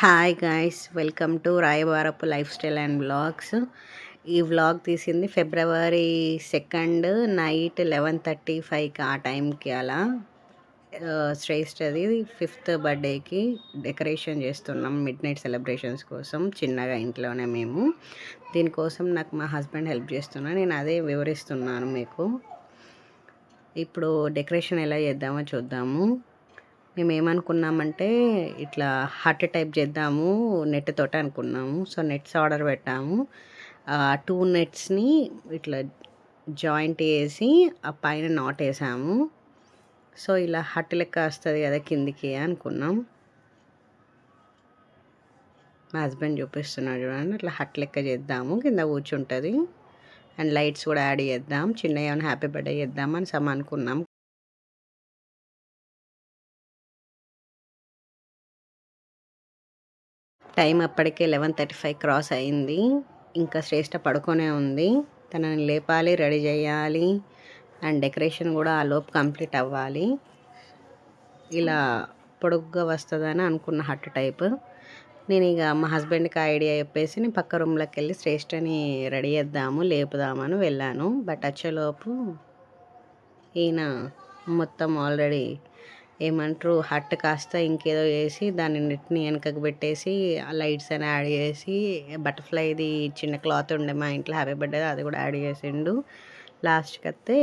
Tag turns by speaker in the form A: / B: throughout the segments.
A: Hi guys, welcome to Rayabarapu life style and blogs. ఈ vlog తీసింది February 2 night 11:35కి ఆ టైంకి అలా. శ్రేష్ఠది 5th బర్త్డేకి డెకరేషన్ చేస్తున్నాం మిడ్ నైట్ సెలబ్రేషన్స్ కోసం చిన్నగా ఇంట్లోనే మేము. దీనికోసం నాకు మా హస్బెండ్ హెల్ప్ చేస్తున్నాను, నేను అదే వివరిస్తున్నాను మీకు. ఇప్పుడు డెకరేషన్ ఎలా చేద్దామో చూద్దాము. మేము ఏమనుకున్నామంటే ఇట్లా హట్ టైప్ చేద్దాము నెట్ తోట అనుకున్నాము. సో నెట్స్ ఆర్డర్ పెట్టాము. 2 నెట్స్ని ఇట్లా జాయింట్ వేసి ఆ పైన నాట్ వేసాము. సో ఇలా హట్ లెక్క వస్తుంది కదా కిందికి అనుకున్నాం. మా హస్బెండ్ చూపిస్తున్నాడు చూడండి, అట్లా హట్ లెక్క చేద్దాము, కింద కూర్చుంటుంది. అండ్ లైట్స్ కూడా యాడ్ చేద్దాం, చిన్న ఏమైనా హ్యాపీ బర్త్డే చేద్దాం అని అనుకున్నాం. టైం అప్పటికే 11:35 క్రాస్ అయింది. ఇంకా శ్రేష్ఠ పడుకొనే ఉంది. తనని లేపాలి, రెడీ చేయాలి, అండ్ డెకరేషన్ కూడా ఆ లోపు కంప్లీట్ అవ్వాలి. ఇలా పొడుగ్గా వస్తుందని అనుకున్న హట్ టైప్. నేను ఇక మా హస్బెండ్కి ఐడియా చెప్పేసి నేను పక్క రూమ్లోకి వెళ్ళి శ్రేష్ఠని రెడీ చేద్దాము లేపుదామని వెళ్ళాను. బట్ వచ్చేలోపు ఈయన మొత్తం ఆల్రెడీ ఏమంటారు హట్ కాస్త ఇంకేదో వేసి దాన్ని నెట్ని వెనకకు పెట్టేసి ఆ లైట్స్ అని యాడ్ చేసి బటర్ఫ్లైది చిన్న క్లాత్ ఉండే మా ఇంట్లో హ్యాపీ బర్త్డే అది కూడా యాడ్ చేసిండు. లాస్ట్కి వస్తే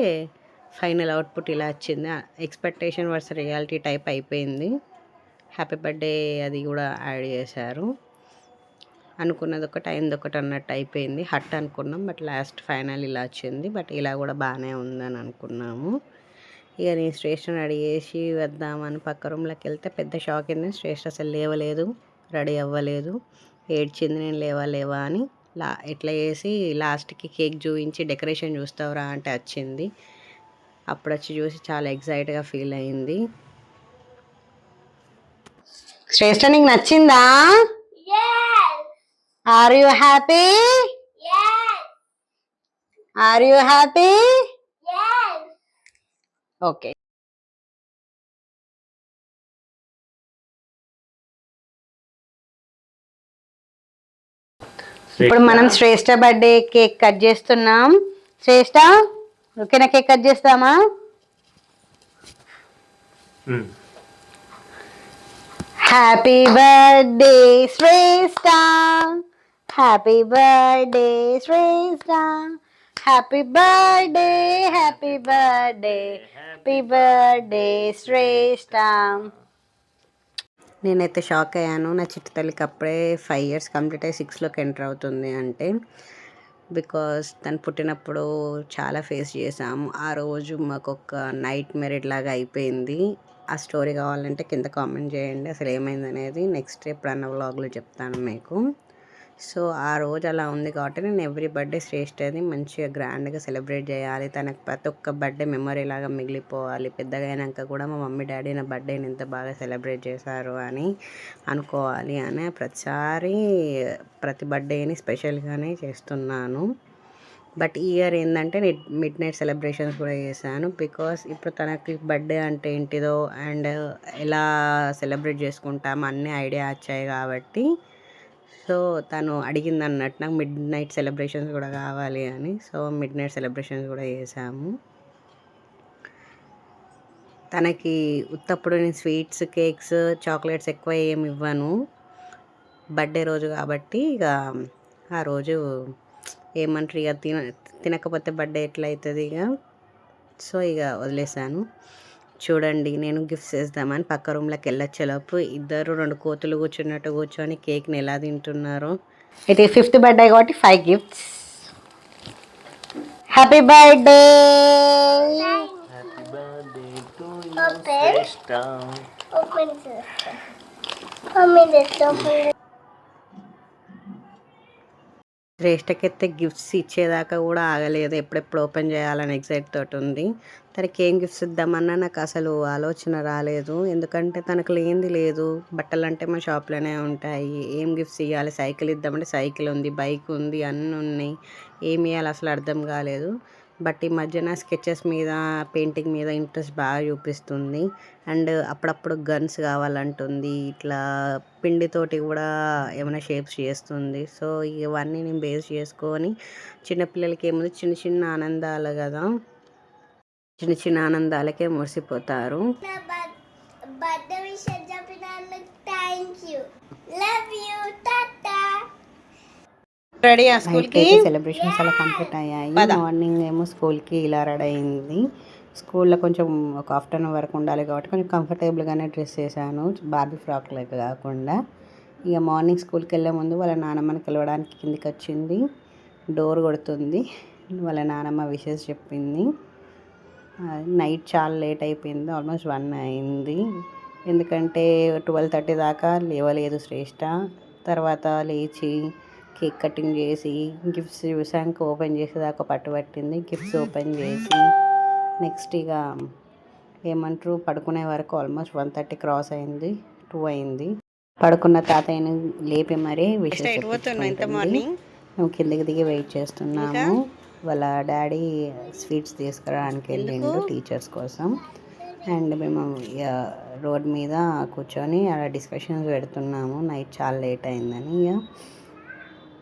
A: ఫైనల్ అవుట్పుట్ ఇలా వచ్చింది. ఎక్స్పెక్టేషన్ వర్స్ రియాలిటీ టైప్ అయిపోయింది. హ్యాపీ బర్త్డే అది కూడా యాడ్ చేశారు. అనుకున్నది ఒకటి అయింది ఒకటి అన్నట్టు అయిపోయింది. హట్ అనుకున్నాం, బట్ లాస్ట్ ఫైనల్ ఇలా వచ్చింది. బట్ ఇలా కూడా బాగానే ఉందని అనుకున్నాము. ఇక నేను శ్రేష్ఠని రెడీ చేసి వద్దామని పక్క రూమ్లోకి వెళ్తే పెద్ద షాక్ అయింది. శ్రేష్ఠ అసలు లేవలేదు, రెడీ అవ్వలేదు, ఏడ్చింది నేను లేవా అని. ఇట్లా చేసి లాస్ట్కి కేక్ చూపించి డెకరేషన్ చూస్తావురా అంటే వచ్చింది. అప్పుడు వచ్చి చూసి చాలా ఎగ్జైట్గా ఫీల్ అయింది. శ్రేష్ఠ నీకు నచ్చిందా? Are you happy? Are you happy? Okay. ఇప్పుడు మనం శ్రేష్ఠ బర్త్డే కేక్ కట్ చేస్తున్నాం. శ్రేష్ఠ ఓకేనా? కేక్ కట్ చేస్తామా? Happy birthday Shreshta, happy birthday Shreshta, happy birthday, happy birthday, happy birthday Shreshta. నేనైతే షాక్ అయ్యాను. నా చిట్టి తల్లికి అప్పుడే 5 years కంప్లీట్ అయ్యి 6లోకి ఎంటర్ అవుతుంది అంటే. బికాస్ తను పుట్టినప్పుడు చాలా ఫేస్ చేసాము. ఆ రోజు మాకు ఒక నైట్ మెరిట్ లాగా అయిపోయింది. ఆ స్టోరీ కావాలంటే కింద కామెంట్ చేయండి, అసలు ఏమైందనేది నెక్స్ట్ ఎప్పుడన్నా వ్లాగ్లో చెప్తాను మీకు. సో ఆ రోజు అలా ఉంది కాబట్టి నేను ఎవ్రీ బర్త్డే శ్రేష్ఠది మంచిగా గ్రాండ్గా సెలబ్రేట్ చేయాలి, తనకు ప్రతి ఒక్క బర్త్డే మెమరీ లాగా మిగిలిపోవాలి. పెద్దగా అయినాక కూడా మా మమ్మీ డాడీ నా బర్త్డేని ఎంత బాగా సెలబ్రేట్ చేశారు అని అనుకోవాలి అని ప్రతిసారి ప్రతి బర్త్డేని స్పెషల్గానే చేస్తున్నాను. బట్ ఈ ఇయర్ ఏంటంటే మిడ్ నైట్ సెలబ్రేషన్స్ కూడా చేశాను. బికాస్ ఇప్పుడు తనకి బర్త్డే అంటే ఏంటిదో అండ్ ఎలా సెలబ్రేట్ చేసుకుంటాము అన్నీ ఐడియా వచ్చాయి కాబట్టి. సో తను అడిగింది అన్నట్టు నాకు మిడ్ నైట్ సెలబ్రేషన్స్ కూడా కావాలి అని. సో మిడ్ నైట్ సెలబ్రేషన్స్ కూడా చేసాము. తనకి ఉత్తప్పుడు నేను స్వీట్స్, కేక్స్, చాక్లెట్స్ ఎక్కువ ఏమి ఇవ్వను. బర్త్డే రోజు కాబట్టి ఇక ఆ రోజు ఏమంటారు ఇక తినకపోతే బర్త్డే ఎట్లా అవుతుంది ఇక. సో ఇక వదిలేసాను. చూడండి, నేను గిఫ్ట్స్ వేద్దామని పక్క రూమ్లోకి వెళ్ళొచ్చేలోపు ఇద్దరు 2 కోతులు కూర్చున్నట్టు కూర్చొని కేక్ని ఎలా తింటున్నారు. ఇది 5th బర్త్డే కాబట్టి 5 gifts. Happy birthday. శ్రేష్ఠకైతే గిఫ్ట్స్ ఇచ్చేదాకా కూడా ఆగలేదు, ఎప్పుడెప్పుడు ఓపెన్ చేయాలని ఎగ్జైట్ తోటి ఉంది. తనకి ఏం గిఫ్ట్స్ ఇద్దామన్నా నాకు అసలు ఆలోచన రాలేదు. ఎందుకంటే తనకు లేనిది లేదు. బట్టలు అంటే మా షాప్లోనే ఉంటాయి. ఏం గిఫ్ట్స్ ఇవ్వాలి? సైకిల్ ఇద్దామంటే సైకిల్ ఉంది, బైక్ ఉంది, అన్నీ ఉన్నాయి. ఏమి ఇవ్వాలి అసలు అర్థం కాలేదు. బట్ ఈ మధ్యన స్కెచెస్ మీద పెయింటింగ్ మీద ఇంట్రెస్ట్ బాగా చూపిస్తుంది. అండ్ అప్పుడప్పుడు గన్స్ కావాలంటుంది. ఇట్లా పిండితోటి కూడా ఏమైనా షేప్స్ చేస్తుంది. సో ఇవన్నీ నేను బేస్ చేసుకొని చిన్నపిల్లలకి ఏముంది చిన్న చిన్న ఆనందాలు కదా, చిన్న చిన్న ఆనందాలకే మురిసిపోతారు. రెడీ ఆ స్కూల్కి సెలబ్రేషన్స్ అలా కంప్లీట్ అయ్యాయి. మార్నింగ్ ఏమో స్కూల్కి ఇలా రెడీ అయింది. స్కూల్లో కొంచెం ఒక ఆఫ్టర్నూన్ వరకు ఉండాలి కాబట్టి కొంచెం కంఫర్టబుల్గానే డ్రెస్ చేశాను, బార్బీ ఫ్రాక్ లాగా కాకుండా. ఇక మార్నింగ్ స్కూల్కి వెళ్ళే ముందు వాళ్ళ నాన్నమ్మని కలవడానికి కిందికి వచ్చింది. డోర్ కొడుతుంది. వాళ్ళ నానమ్మ విషెస్ చెప్పింది. నైట్ చాలా లేట్ అయిపోయింది, ఆల్మోస్ట్ 1 అయింది. ఎందుకంటే 12:30 దాకా లేవలేదు శ్రేష్ఠ. తర్వాత లేచి కేక్ కటింగ్ చేసి గిఫ్ట్స్ చూసాక ఓపెన్ చేసేదాకా పట్టింది. గిఫ్ట్స్ ఓపెన్ చేసి నెక్స్ట్ ఇక ఏమంటారు పడుకునే వరకు ఆల్మోస్ట్ 1:30 క్రాస్ అయింది, 2 అయింది. పడుకున్న తాతయ్యని లేపి మరీ విషయం చెప్తుంది. మేము కిందకి దిగి వెయిట్ చేస్తున్నాము. వాళ్ళ డాడీ స్వీట్స్ తీసుకురావడానికి వెళ్ళిండు టీచర్స్ కోసం. అండ్ మేము రోడ్ మీద కూర్చొని అలా డిస్కషన్స్ పెడుతున్నాము. నైట్ చాలా లేట్ అయిందని. ఇక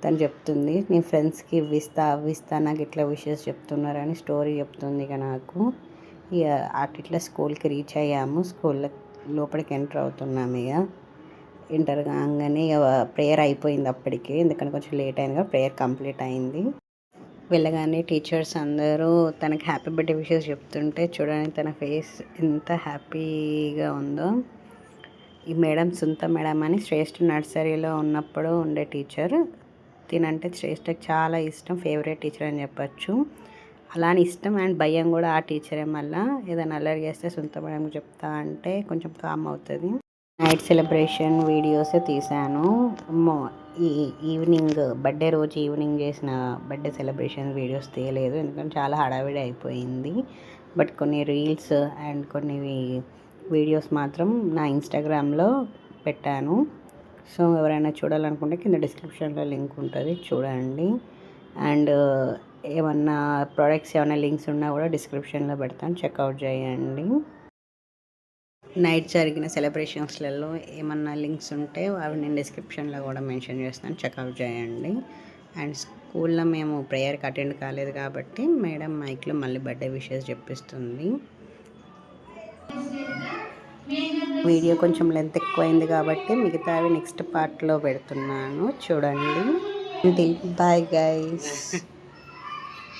A: తను చెప్తుంది నేను ఫ్రెండ్స్కి ఇవ్విస్తా నాకు ఇట్లా విషెస్ చెప్తున్నారని స్టోరీ చెప్తుంది. ఇక నాకు ఇక ఇట్లా స్కూల్కి రీచ్ అయ్యాము. స్కూల్లో లోపలికి ఎంటర్ అవుతున్నాము. ఇక ఎంటర్ కాగానే ఇక ప్రేయర్ అయిపోయింది అప్పటికే, ఎందుకంటే కొంచెం లేట్ అయింది కదా, ప్రేయర్ కంప్లీట్ అయింది. వెళ్ళగానే టీచర్స్ అందరూ తనకి హ్యాపీ బర్త్డే విషెస్ చెప్తుంటే చూడండి తన ఫేస్ ఎంత హ్యాపీగా ఉందో. ఈ మేడం సుంత మేడం అని శ్రేష్ఠ నర్సరీలో ఉన్నప్పుడు ఉండే టీచర్. తినంటే శ్రేష్ఠకి చాలా ఇష్టం, ఫేవరెట్ టీచర్ అని చెప్పచ్చు. అలానే ఇష్టం అండ్ భయం కూడా ఆ టీచరే. మళ్ళీ ఏదైనా అల్లరి చేస్తే సొంత మేడం చెప్తా అంటే కొంచెం కామ్ అవుతుంది. నైట్ సెలబ్రేషన్ వీడియోసే తీశాను. ఈ ఈవినింగ్ బర్త్డే రోజు ఈవినింగ్ చేసిన బర్త్డే సెలబ్రేషన్ వీడియోస్ తీయలేదు, ఎందుకంటే చాలా హడావిడి అయిపోయింది. బట్ కొన్ని రీల్స్ అండ్ కొన్ని వీడియోస్ మాత్రం నా ఇన్స్టాగ్రామ్లో పెట్టాను. సో ఎవరైనా చూడాలనుకుంటే కింద డిస్క్రిప్షన్లో లింక్ ఉంటుంది, చూడండి. అండ్ ఏమన్నా ప్రోడక్ట్స్ ఏమైనా లింక్స్ ఉన్నా కూడా డిస్క్రిప్షన్లో పెడతాను, చెక్అవుట్ చేయండి. నైట్ జరిగిన సెలబ్రేషన్స్లలో ఏమన్నా లింక్స్ ఉంటే అవి నేను డిస్క్రిప్షన్లో కూడా మెన్షన్ చేస్తాను, చెక్అవుట్ చేయండి. అండ్ స్కూల్లో మేము ప్రేయర్కి అటెండ్ కాలేదు కాబట్టి మేడం మైక్లో మళ్ళీ బర్త్డే విషెస్ చెప్పిస్తుంది. వీడియో కొంచెం లెంత్ ఎక్కువైంది కాబట్టి మిగతావి నెక్స్ట్ పార్ట్లో పెడుతున్నాను, చూడండి. Bye guys.